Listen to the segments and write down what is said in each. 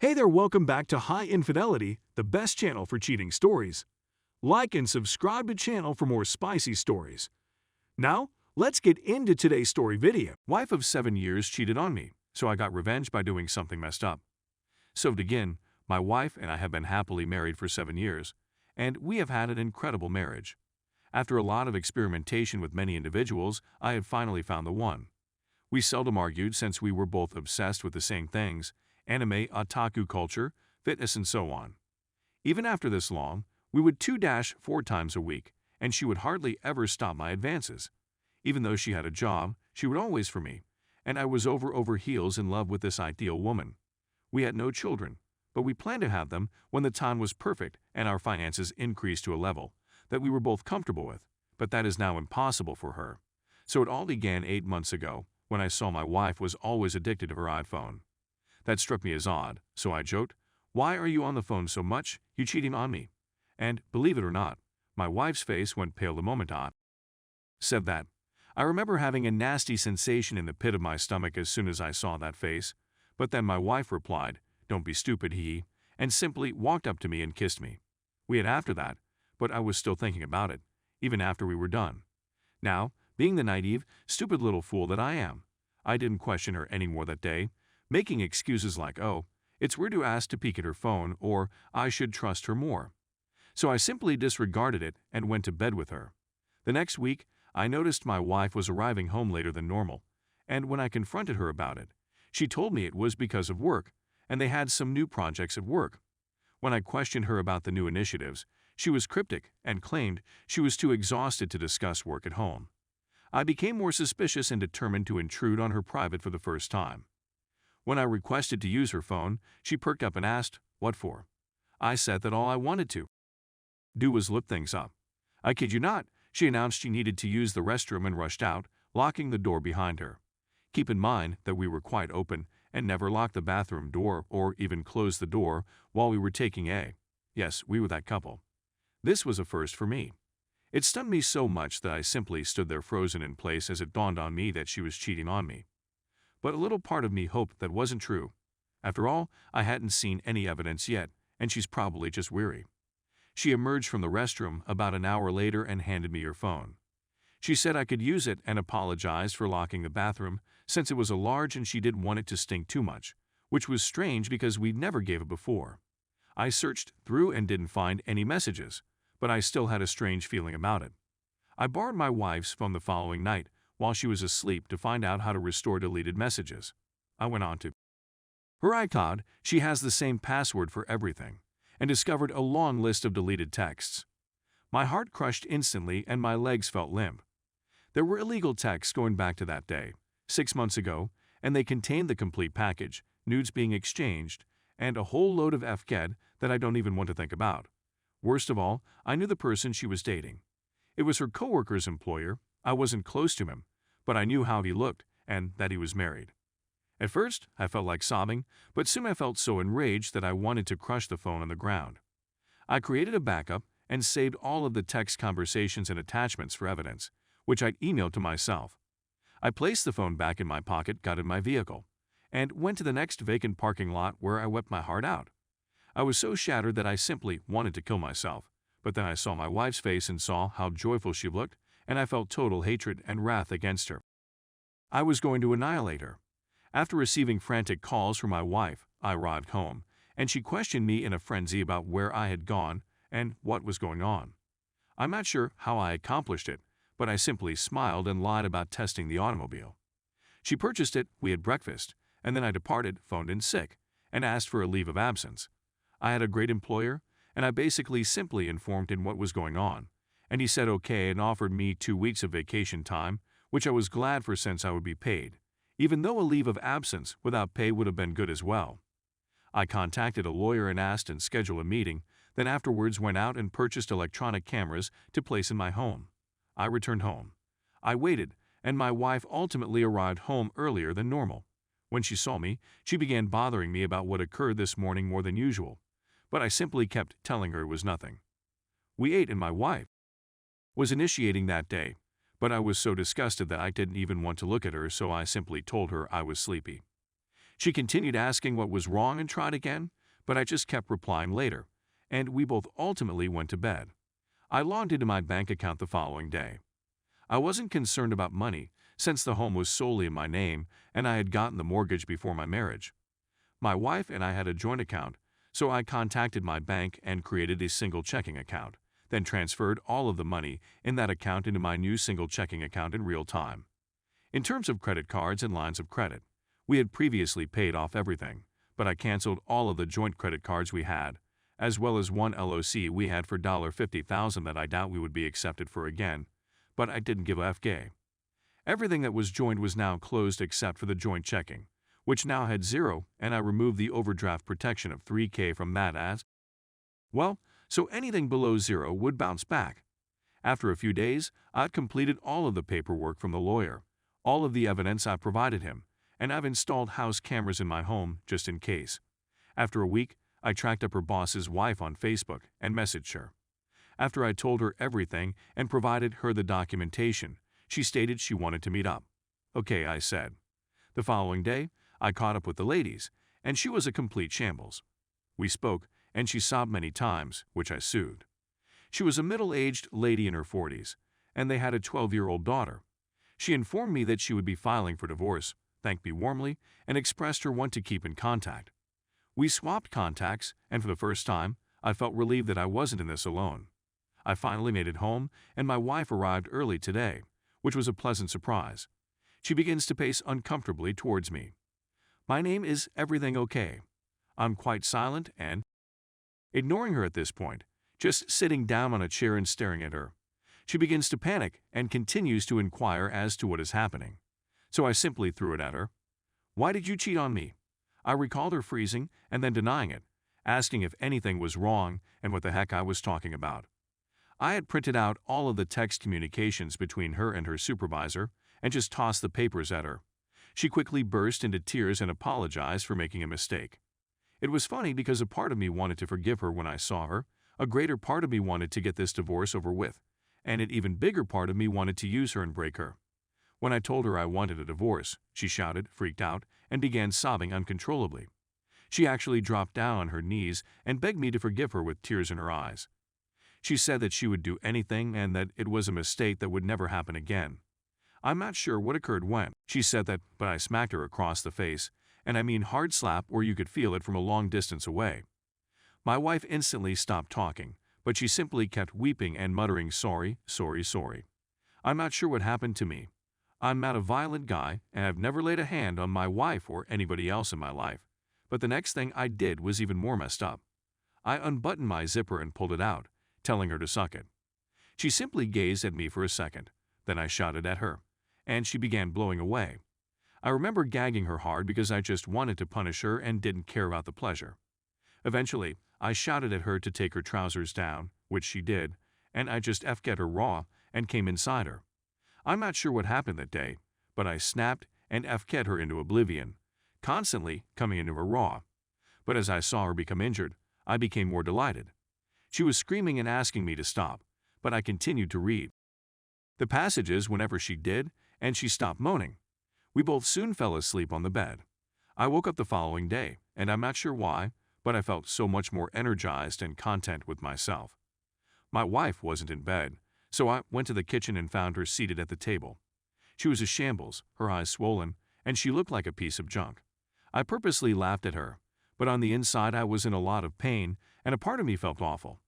Hey there, welcome back to High Infidelity, the best channel for cheating stories. Like and subscribe to channel for more spicy stories. Now, let's get into today's story video. Wife of 7 years cheated on me, so I got revenge by doing something messed up. So to begin, my wife and I have been happily married for 7 years, and we have had an incredible marriage. After a lot of experimentation with many individuals, I had finally found the one. We seldom argued since we were both obsessed with the same things: anime, otaku culture, fitness, and so on. Even after this long, we would 2-4 times a week, and she would hardly ever stop my advances. Even though she had a job, she would always for me, and I was over heels in love with this ideal woman. We had no children, but we planned to have them when the time was perfect and our finances increased to a level that we were both comfortable with, but that is now impossible for her. So it all began 8 months ago, when I saw my wife was always addicted to her iPhone. That struck me as odd, so I joked, "Why are you on the phone so much? You cheating on me?" And, believe it or not, my wife's face went pale the moment I said that. I remember having a nasty sensation in the pit of my stomach as soon as I saw that face, but then my wife replied, "Don't be stupid, and simply walked up to me and kissed me. We had after that, but I was still thinking about it, even after we were done. Now, being the naive, stupid little fool that I am, I didn't question her anymore that day, making excuses like, "Oh, it's weird to ask to peek at her phone," or "I should trust her more." So I simply disregarded it and went to bed with her. The next week, I noticed my wife was arriving home later than normal, and when I confronted her about it, she told me it was because of work, and they had some new projects at work. When I questioned her about the new initiatives, she was cryptic and claimed she was too exhausted to discuss work at home. I became more suspicious and determined to intrude on her private for the first time. When I requested to use her phone, she perked up and asked, "What for?" I said that all I wanted to do was look things up. I kid you not, she announced she needed to use the restroom and rushed out, locking the door behind her. Keep in mind that we were quite open and never locked the bathroom door or even closed the door while we were taking a— yes, we were that couple. This was a first for me. It stunned me so much that I simply stood there frozen in place as it dawned on me that she was cheating on me. But a little part of me hoped that wasn't true. After all, I hadn't seen any evidence yet, and she's probably just weary. She emerged from the restroom about an hour later and handed me her phone. She said I could use it and apologized for locking the bathroom since it was a large and she didn't want it to stink too much, which was strange because we never gave it before. I searched through and didn't find any messages, but I still had a strange feeling about it. I borrowed my wife's phone the following night while she was asleep to find out how to restore deleted messages. I went on to her iCloud. She has the same password for everything, and discovered a long list of deleted texts. My heart crushed instantly and my legs felt limp. There were illegal texts going back to that day, 6 months ago, and they contained the complete package, nudes being exchanged, and a whole load of FGED that I don't even want to think about. Worst of all, I knew the person she was dating. It was her coworker's employer. I wasn't close to him, but I knew how he looked and that he was married. At first, I felt like sobbing, but soon I felt so enraged that I wanted to crush the phone on the ground. I created a backup and saved all of the text conversations and attachments for evidence, which I'd emailed to myself. I placed the phone back in my pocket, got in my vehicle, and went to the next vacant parking lot where I wept my heart out. I was so shattered that I simply wanted to kill myself, but then I saw my wife's face and saw how joyful she looked, and I felt total hatred and wrath against her. I was going to annihilate her. After receiving frantic calls from my wife, I arrived home, and she questioned me in a frenzy about where I had gone and what was going on. I'm not sure how I accomplished it, but I simply smiled and lied about testing the automobile. She purchased it, we had breakfast, and then I departed, phoned in sick, and asked for a leave of absence. I had a great employer, and I basically simply informed him what was going on, and he said okay and offered me 2 weeks of vacation time, which I was glad for since I would be paid, even though a leave of absence without pay would have been good as well. I contacted a lawyer and asked and scheduled a meeting, then afterwards went out and purchased electronic cameras to place in my home. I returned home. I waited, and my wife ultimately arrived home earlier than normal. When she saw me, she began bothering me about what occurred this morning more than usual, but I simply kept telling her it was nothing. We ate and my wife was initiating that day, but I was so disgusted that I didn't even want to look at her, so I simply told her I was sleepy. She continued asking what was wrong and tried again, but I just kept replying later, and we both ultimately went to bed. I logged into my bank account the following day. I wasn't concerned about money, since the home was solely in my name and I had gotten the mortgage before my marriage. My wife and I had a joint account, so I contacted my bank and created a single checking account, then transferred all of the money in that account into my new single checking account in real time. In terms of credit cards and lines of credit, we had previously paid off everything, but I canceled all of the joint credit cards we had, as well as one LOC we had for $50,000 that I doubt we would be accepted for again, but I didn't give a FK. Everything that was joined was now closed except for the joint checking, which now had zero, and I removed the overdraft protection of $3K from that as well, so anything below zero would bounce back. After a few days, I'd completed all of the paperwork from the lawyer, all of the evidence I provided him, and I've installed house cameras in my home just in case. After a week, I tracked up her boss's wife on Facebook and messaged her. After I told her everything and provided her the documentation, she stated she wanted to meet up. Okay, I said. The following day, I caught up with the ladies, and she was a complete shambles. We spoke, and she sobbed many times, which I soothed. She was a middle-aged lady in her 40s, and they had a 12-year-old daughter. She informed me that she would be filing for divorce, thanked me warmly, and expressed her want to keep in contact. We swapped contacts, and for the first time, I felt relieved that I wasn't in this alone. I finally made it home, and my wife arrived early today, which was a pleasant surprise. She begins to pace uncomfortably towards me. My name is Everything Okay. I'm quite silent and ignoring her at this point, just sitting down on a chair and staring at her. She begins to panic and continues to inquire as to what is happening. So I simply threw it at her. Why did you cheat on me? I recalled her freezing and then denying it, asking if anything was wrong and what the heck I was talking about. I had printed out all of the text communications between her and her supervisor and just tossed the papers at her. She quickly burst into tears and apologized for making a mistake. It was funny because a part of me wanted to forgive her when I saw her, a greater part of me wanted to get this divorce over with, and an even bigger part of me wanted to use her and break her. When I told her I wanted a divorce, she shouted, freaked out, and began sobbing uncontrollably. She actually dropped down on her knees and begged me to forgive her with tears in her eyes. She said that she would do anything and that it was a mistake that would never happen again. I'm not sure what occurred when. She said that, but I smacked her across the face, and I mean hard slap where you could feel it from a long distance away. My wife instantly stopped talking, but she simply kept weeping and muttering sorry, sorry, sorry. I'm not sure what happened to me. I'm not a violent guy, and I've never laid a hand on my wife or anybody else in my life. But the next thing I did was even more messed up. I unbuttoned my zipper and pulled it out, telling her to suck it. She simply gazed at me for a second. Then I shouted at her, and she began blowing away. I remember gagging her hard because I just wanted to punish her and didn't care about the pleasure. Eventually, I shouted at her to take her trousers down, which she did, and I just F-get her raw and came inside her. I'm not sure what happened that day, but I snapped and F-get her into oblivion, constantly coming into her raw. But as I saw her become injured, I became more delighted. She was screaming and asking me to stop, but I continued to read the passages whenever she did, and she stopped moaning. We both soon fell asleep on the bed. I woke up the following day, and I'm not sure why, but I felt so much more energized and content with myself. My wife wasn't in bed, so I went to the kitchen and found her seated at the table. She was a shambles, her eyes swollen, and she looked like a piece of junk. I purposely laughed at her, but on the inside I was in a lot of pain, and a part of me felt awful.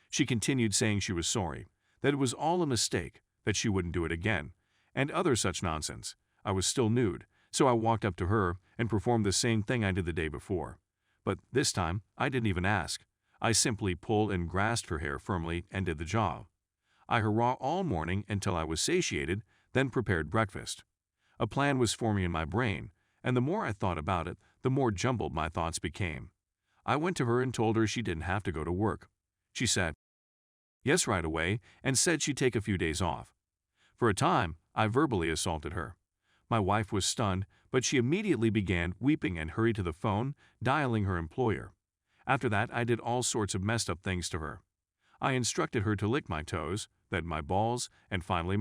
She continued saying she was sorry, that it was all a mistake, that she wouldn't do it again, and other such nonsense. I was still nude, so I walked up to her and performed the same thing I did the day before. But this time, I didn't even ask. I simply pulled and grasped her hair firmly and did the job. I hurrah all morning until I was satiated, then prepared breakfast. A plan was forming in my brain, and the more I thought about it, the more jumbled my thoughts became. I went to her and told her she didn't have to go to work. She said yes right away and said she'd take a few days off. For a time, I verbally assaulted her. My wife was stunned, but she immediately began weeping and hurried to the phone, dialing her employer. After that, I did all sorts of messed up things to her. I instructed her to lick my toes, then my balls, and finally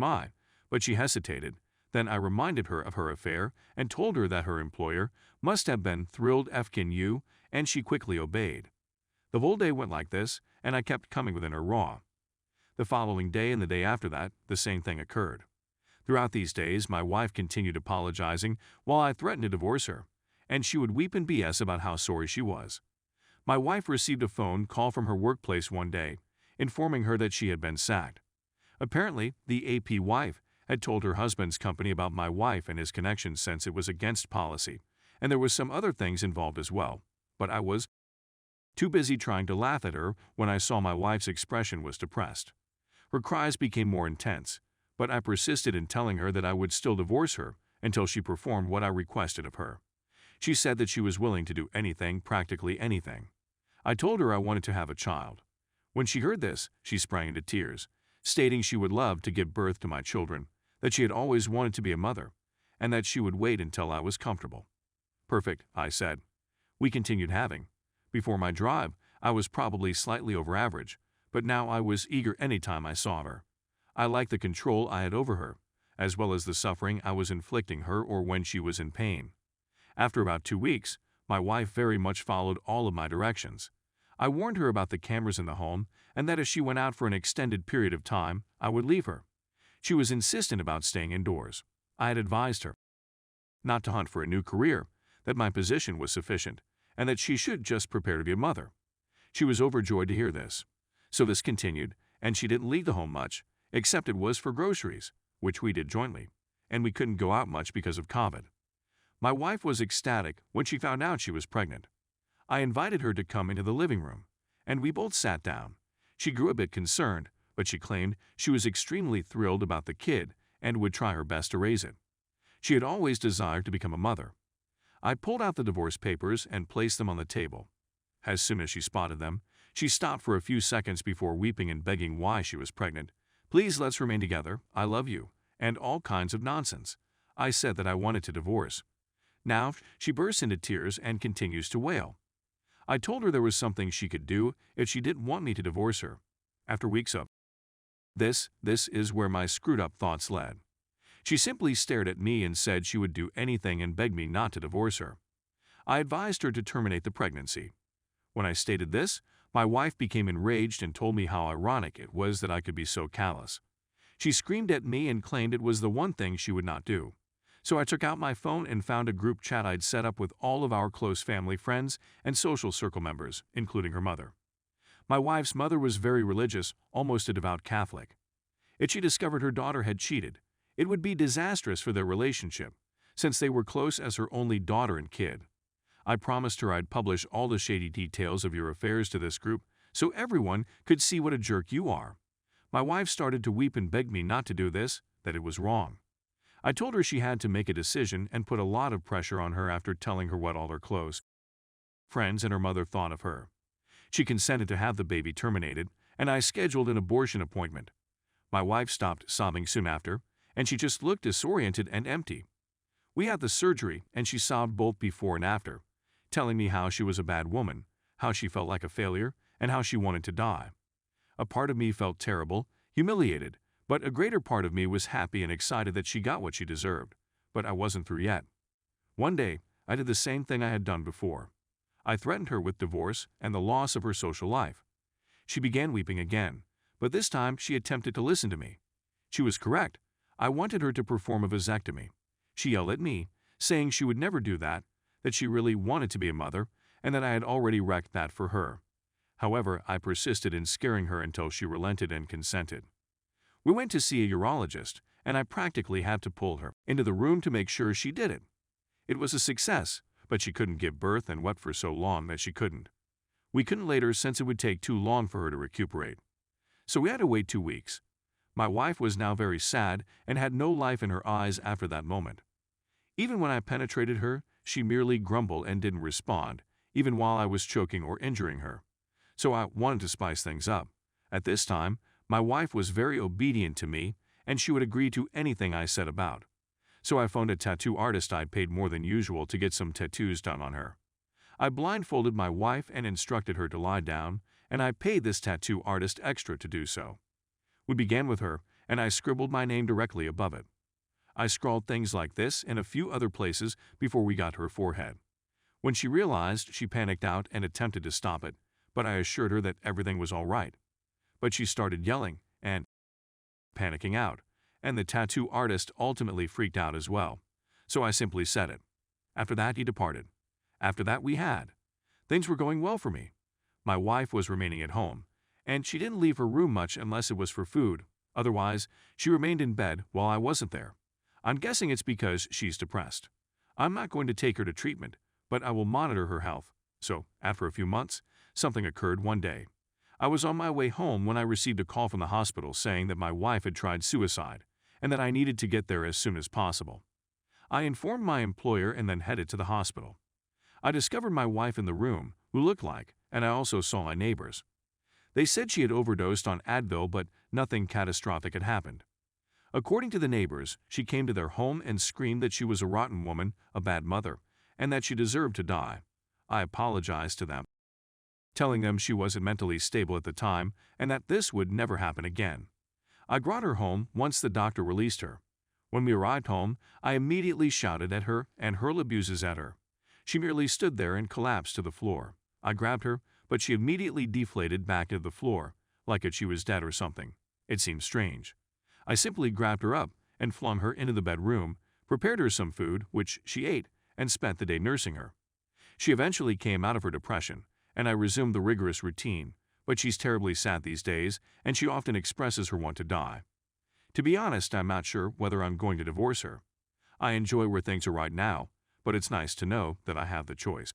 but she hesitated. Then I reminded her of her affair and told her that her employer must have been thrilled fkin you, and she quickly obeyed. The whole day went like this, and I kept coming within her raw. The following day and the day after that, the same thing occurred. Throughout these days, my wife continued apologizing while I threatened to divorce her, and she would weep and BS about how sorry she was. My wife received a phone call from her workplace one day, informing her that she had been sacked. Apparently, the AP wife had told her husband's company about my wife and his connections since it was against policy, and there was some other things involved as well, but I was too busy trying to laugh at her when I saw my wife's expression was depressed. Her cries became more intense, but I persisted in telling her that I would still divorce her until she performed what I requested of her. She said that she was willing to do anything, practically anything. I told her I wanted to have a child. When she heard this, she sprang into tears, stating she would love to give birth to my children, that she had always wanted to be a mother, and that she would wait until I was comfortable. Perfect, I said. We continued having. Before my drive, I was probably slightly over average, but now I was eager anytime I saw her. I liked the control I had over her, as well as the suffering I was inflicting her or when she was in pain. After about 2 weeks, my wife very much followed all of my directions. I warned her about the cameras in the home and that if she went out for an extended period of time, I would leave her. She was insistent about staying indoors. I had advised her not to hunt for a new career, that my position was sufficient, and that she should just prepare to be a mother. She was overjoyed to hear this. So this continued, and she didn't leave the home much, except it was for groceries, which we did jointly, and we couldn't go out much because of COVID. My wife was ecstatic when she found out she was pregnant. I invited her to come into the living room, and we both sat down. She grew a bit concerned, but she claimed she was extremely thrilled about the kid and would try her best to raise it. She had always desired to become a mother. I pulled out the divorce papers and placed them on the table. As soon as she spotted them, she stopped for a few seconds before weeping and begging why she was pregnant. Please, let's remain together, I love you, and all kinds of nonsense. I said that I wanted to divorce. Now, she bursts into tears and continues to wail. I told her there was something she could do if she didn't want me to divorce her. After weeks of this is where my screwed up thoughts led. She simply stared at me and said she would do anything and begged me not to divorce her. I advised her to terminate the pregnancy. When I stated this, my wife became enraged and told me how ironic it was that I could be so callous. She screamed at me and claimed it was the one thing she would not do. So I took out my phone and found a group chat I'd set up with all of our close family friends and social circle members, including her mother. My wife's mother was very religious, almost a devout Catholic. If she discovered her daughter had cheated, it would be disastrous for their relationship, since they were close as her only daughter and kid. I promised her I'd publish all the shady details of your affairs to this group so everyone could see what a jerk you are. My wife started to weep and begged me not to do this, that it was wrong. I told her she had to make a decision and put a lot of pressure on her after telling her what all her close friends and her mother thought of her. She consented to have the baby terminated, and I scheduled an abortion appointment. My wife stopped sobbing soon after, and she just looked disoriented and empty. We had the surgery, and she sobbed both before and after, telling me how she was a bad woman, how she felt like a failure, and how she wanted to die. A part of me felt terrible, humiliated, but a greater part of me was happy and excited that she got what she deserved. But I wasn't through yet. One day, I did the same thing I had done before. I threatened her with divorce and the loss of her social life. She began weeping again, but this time she attempted to listen to me. She was correct. I wanted her to perform a vasectomy. She yelled at me, saying she would never do that she really wanted to be a mother, and that I had already wrecked that for her. However, I persisted in scaring her until she relented and consented. We went to see a urologist, and I practically had to pull her into the room to make sure she did it. It was a success, but she couldn't give birth and wept for so long that she couldn't. We couldn't later since it would take too long for her to recuperate. So we had to wait 2 weeks. My wife was now very sad and had no life in her eyes after that moment. Even when I penetrated her, she merely grumbled and didn't respond, even while I was choking or injuring her. So I wanted to spice things up. At this time, my wife was very obedient to me, and she would agree to anything I said about. So I phoned a tattoo artist I paid more than usual to get some tattoos done on her. I blindfolded my wife and instructed her to lie down, and I paid this tattoo artist extra to do so. We began with her, and I scribbled my name directly above it. I scrawled things like this and a few other places before we got to her forehead. When she realized, she panicked out and attempted to stop it, but I assured her that everything was all right. But she started yelling and panicking out, and the tattoo artist ultimately freaked out as well. So I simply said it. After that, he departed. After that, things were going well for me. My wife was remaining at home, and she didn't leave her room much unless it was for food. Otherwise, she remained in bed while I wasn't there. I'm guessing it's because she's depressed. I'm not going to take her to treatment, but I will monitor her health. So, after a few months, something occurred one day. I was on my way home when I received a call from the hospital saying that my wife had tried suicide and that I needed to get there as soon as possible. I informed my employer and then headed to the hospital. I discovered my wife in the room, who looked like, and I also saw my neighbors. They said she had overdosed on Advil, but nothing catastrophic had happened. According to the neighbors, she came to their home and screamed that she was a rotten woman, a bad mother, and that she deserved to die. I apologized to them, telling them she wasn't mentally stable at the time and that this would never happen again. I brought her home once the doctor released her. When we arrived home, I immediately shouted at her and hurled abuses at her. She merely stood there and collapsed to the floor. I grabbed her, but she immediately deflated back to the floor, like she was dead or something. It seemed strange. I simply grabbed her up and flung her into the bedroom, prepared her some food, which she ate, and spent the day nursing her. She eventually came out of her depression, and I resumed the rigorous routine, but she's terribly sad these days, and she often expresses her want to die. To be honest, I'm not sure whether I'm going to divorce her. I enjoy where things are right now, but it's nice to know that I have the choice.